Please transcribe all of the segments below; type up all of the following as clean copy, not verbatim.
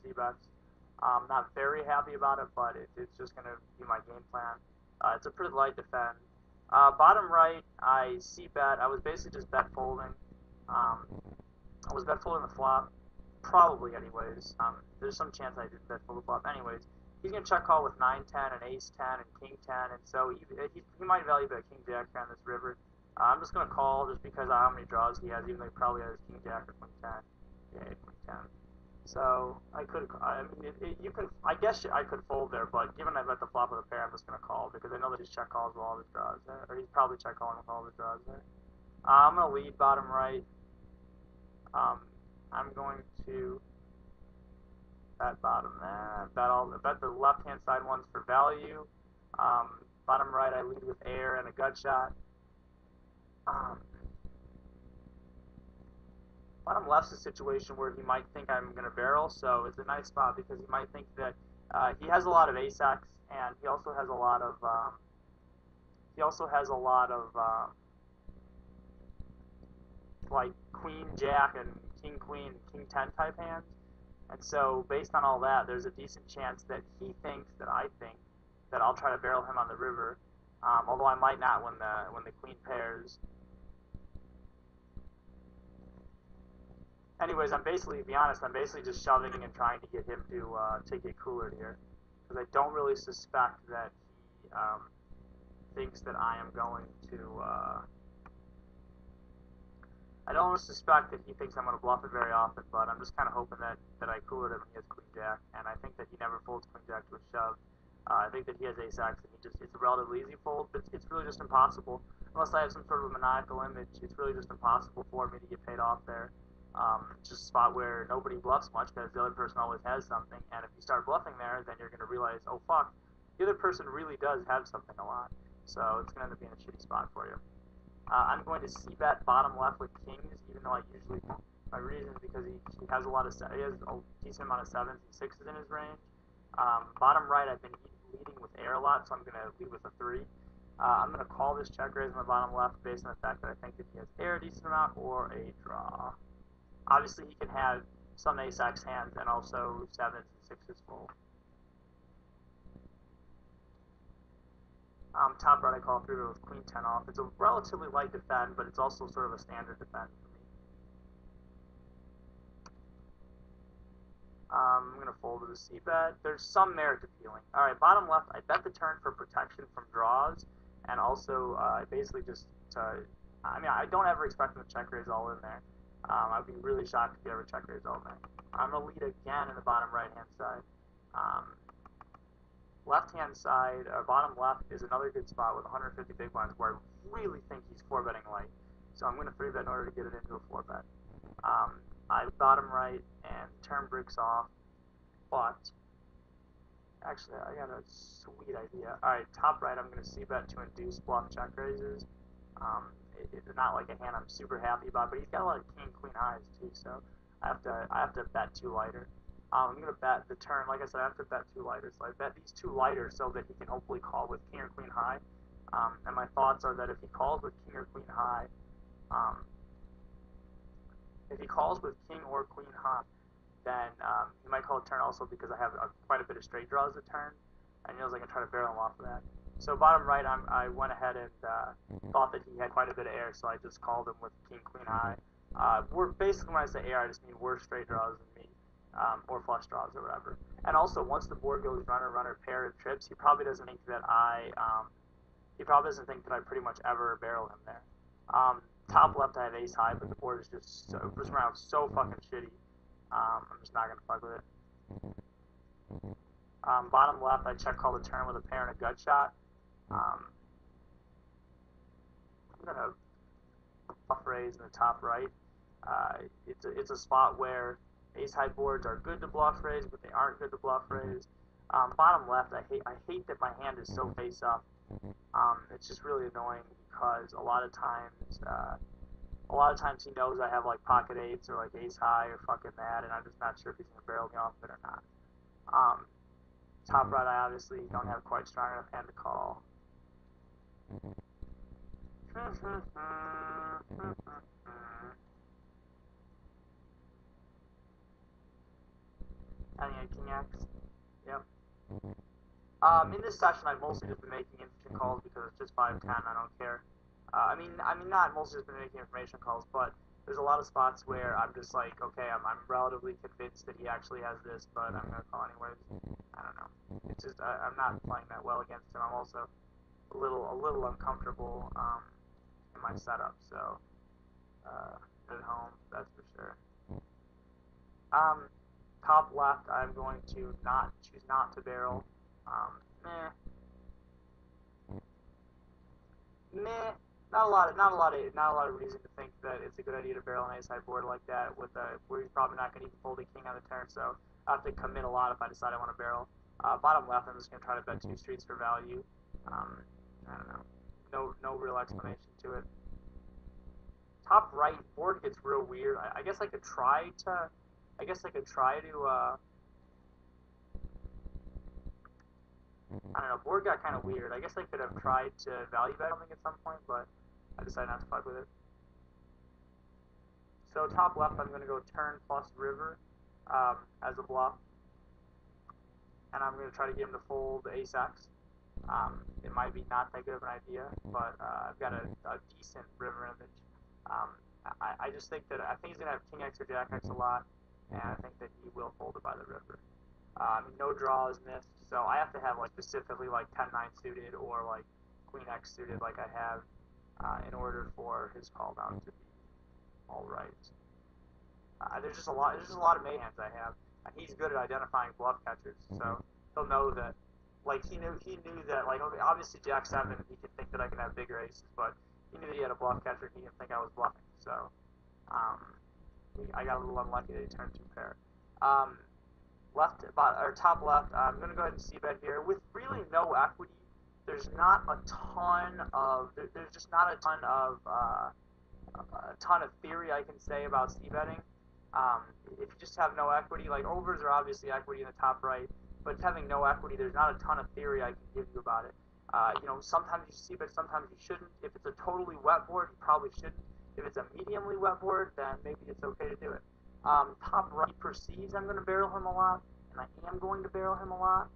c-bets. I'm not very happy about it, but it's just going to be my game plan. It's a pretty light defend. Bottom right, I c-bet. I was basically just bet folding. I was bet folding the flop, probably anyways. There's some chance I didn't bet fold the flop anyways. He's going to check call with 9-10 and ace-10 and king-10, and so he might value bet king-jack here on this river. I'm just going to call just because of how many draws he has, even though he probably has king-jack or queen-10. Yeah, queen-10. So I could, I mean, you can, I guess I could fold there, but given I bet the flop with a pair, I'm just going to call because I know that he's check calls with all his draws there, or he's probably check calling with all his draws there. I'm going to lead bottom right. I'm going to bet bottom there, bet the left-hand side ones for value. Bottom right, I lead with air and a gut shot. Bottom left's a situation where he might think I'm going to barrel, so it's a nice spot because he might think that he has a lot of ace-x, and he also has a lot of like queen jack and king queen and king 10 type hands. And so based on all that, there's a decent chance that he thinks that I think that I'll try to barrel him on the river, although I might not when the queen pairs. Anyways, to be honest, I'm basically just shoving and trying to get him to take it cooler here, because I don't really suspect that he thinks that I am going to. I don't suspect that he thinks I'm going to bluff it very often, but I'm just kind of hoping that I cool it him when he has queen jack, and I think that he never folds queen jack to a shove. I think that he has ace-x, and it's a relatively easy fold, but it's really just impossible. Unless I have some sort of a maniacal image, it's really just impossible for me to get paid off there. It's just a spot where nobody bluffs much because the other person always has something, and if you start bluffing there, then you're going to realize, oh fuck, the other person really does have something a lot. So it's going to end up being a shitty spot for you. I'm going to c-bet bottom left with kings, even though I usually won't. My reason is because he has he has a decent amount of 7s and 6s in his range. Bottom right, I've been leading with air a lot, so I'm going to lead with a 3. I'm going to call this check raise on the bottom left based on the fact that I think that he has air a decent amount or a draw. Obviously, he can have some ace-x hands and also 7s and 6s full. Top right, I call 3-bet with queen 10 off. It's a relatively light defend, but it's also sort of a standard defend for me. I'm going to fold to the c-bet. There's some merit to peeling. Alright, bottom left, I bet the turn for protection from draws, and also basically just I mean, I don't ever expect him to check raise all in there. I'd be really shocked if he ever check raise all in there. I'm going to lead again in the bottom right-hand side. Left-hand side, bottom left is another good spot with 150 big blinds where I really think he's 4-betting light. So I'm going to 3-bet in order to get it into a 4-bet. I bottom right and turn bricks off, but actually I got a sweet idea. Alright, top right I'm going to c-bet to induce bluff check raises. It's not like a hand I'm super happy about, but he's got a lot of king queen highs too, so I have to bet 2 lighter. I'm going to bet the turn, like I said, I have to bet 2 lighter, so I bet these 2 lighter so that he can hopefully call with king or queen high. And my thoughts are that if he calls with king or queen high, then he might call a turn also because I have quite a bit of straight draws a turn, and he knows I can try to barrel him off of that. So bottom right, I went ahead and thought that he had quite a bit of air, so I just called him with king queen high. Basically, when I say air, I just mean worse straight draws than me. Or flush draws or whatever. And also, once the board goes runner, runner, pair, and trips, he probably doesn't think that I pretty much ever barrel him there. Top left, I have ace high, but the board is just this round so fucking shitty. I'm just not gonna fuck with it. Bottom left, I check call the turn with a pair and a gut shot. I'm gonna bluff raise in the top right. It's a spot where ace-high boards are good to bluff raise, but they aren't good to bluff raise. Bottom left, I hate that my hand is so face up. It's just really annoying because a lot of times he knows I have like pocket eights or like ace high or fucking that, and I'm just not sure if he's gonna barrel me off of it or not. Top right, I obviously don't have quite strong enough hand to call. depending on king x. Yep. In this session, I've mostly just been making interesting calls because it's just 5-10. I don't care. I mean, not mostly just been making information calls, but there's a lot of spots where I'm just like, okay, I'm relatively convinced that he actually has this, but I'm gonna call anyways. I don't know. It's just I'm not playing that well against him. I'm also a little uncomfortable in my setup, so at home, that's for sure. Top left, I'm going to choose not to barrel. Meh. Not a lot of reason to think that it's a good idea to barrel an ace-high board like that where he's probably not going to even fold a king on the turn. So I have to commit a lot if I decide I want to barrel. Bottom left, I'm just going to try to bet 2 streets for value. I don't know. No real explanation to it. Top right, board gets real weird. I guess I could try to. I don't know, board got kind of weird. I guess I could have tried to value bet something at some point, but I decided not to fuck with it. So top left, I'm going to go turn plus river as a bluff. And I'm going to try to get him to fold ace x. It might be not that good of an idea, but I've got a decent river image. I just think that I think he's going to have king x or jack x a lot, and I think that he will fold it by the river. No draw is missed, so I have to have like specifically like 10-9 suited or like queen x suited like I have in order for his call down to be all right. There's just a lot of May hands I have, and he's good at identifying bluff catchers, so he'll know that. Like he knew that like obviously jack 7 he could think that I could have bigger aces, but he knew that he had a bluff catcher. He didn't think I was bluffing, so I got a little unlucky that he turned 2 pair. Top left, I'm going to go ahead and c-bet here. With really no equity, there's just not a ton of theory I can say about c-betting. If you just have no equity, like overs are obviously equity in the top right, but having no equity, there's not a ton of theory I can give you about it. Sometimes you c-bet, sometimes you shouldn't. If it's a totally wet board, you probably shouldn't. If it's a mediumly wet board, then maybe it's okay to do it. Top right perceives I'm going to barrel him a lot, and I am going to barrel him a lot.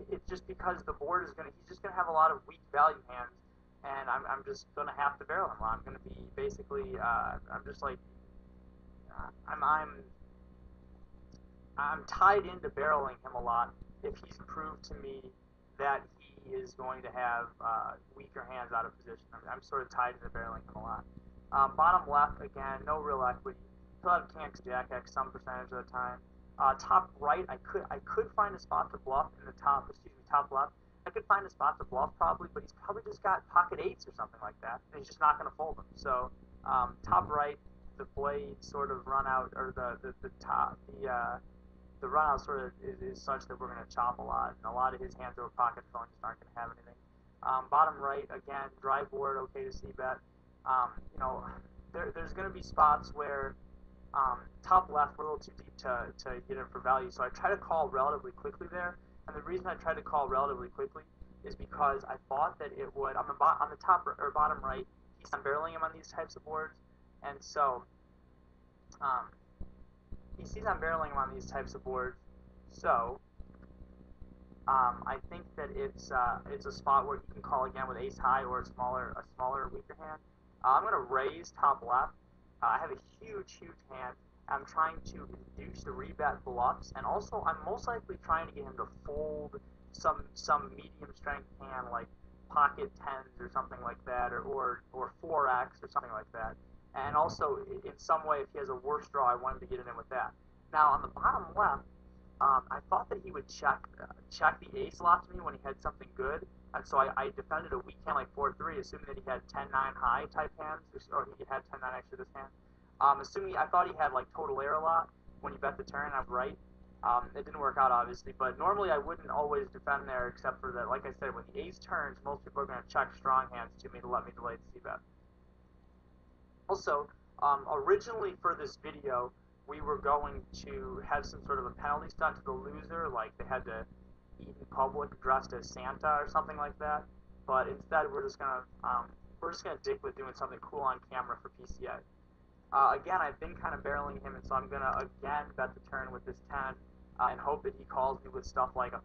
It's just because the board he's just going to have a lot of weak value hands, and I'm just going to have to barrel him a lot. I'm going to be basically, I'm just like, I'm tied into barreling him a lot if he's proved to me that he is going to have weaker hands out of position. I'm sort of tied into barreling him a lot. Bottom left, again, no real equity. He'll have king x, jack x some percentage of the time. Top right, I could find a spot to bluff in the top left. I could find a spot to bluff probably, but he's probably just got pocket 8s or something like that, and he's just not going to fold them. So top right, the blade sort of run out, or the run out sort of is such that we're going to chop a lot, and a lot of his hands over pocket filling just aren't going to have anything. Bottom right, again, dry board, okay to c-bet. There's going to be spots where top left we're a little too deep to get in for value, so I try to call relatively quickly there. And the reason I tried to call relatively quickly is because I thought that it would on the top or bottom right, I'm barreling him on these types of boards, and so he sees I'm barreling him on these types of boards, so I think that it's a spot where he can call again with ace high or a smaller weaker hand. I'm going to raise top left. I have a huge hand. I'm trying to induce the rebet bluffs, and also I'm most likely trying to get him to fold some medium strength hand like pocket 10s or something like that, or 4x or something like that. And also in some way, if he has a worse draw, I want him to get it in with that. Now on the bottom left, I thought that he would check the ace lot to me when he had something good, and so I defended a weak hand like 4-3, assuming that he had 10-9 high type hands, or he had 10-9 extra this hand. I thought he had like total air a lot when he bet the turn. I'm right. It didn't work out obviously, but normally I wouldn't always defend there, except for that, like I said, when the ace turns, most people are going to check strong hands to me to let me delay the c-bet. Also, originally for this video, we were going to have some sort of a penalty stunt to the loser, like they had to eat in public dressed as Santa or something like that. But instead, we're just gonna dick with doing something cool on camera for PCA. Again, I've been kind of barreling him, and so I'm gonna again bet the turn with this 10, and hope that he calls me with stuff like a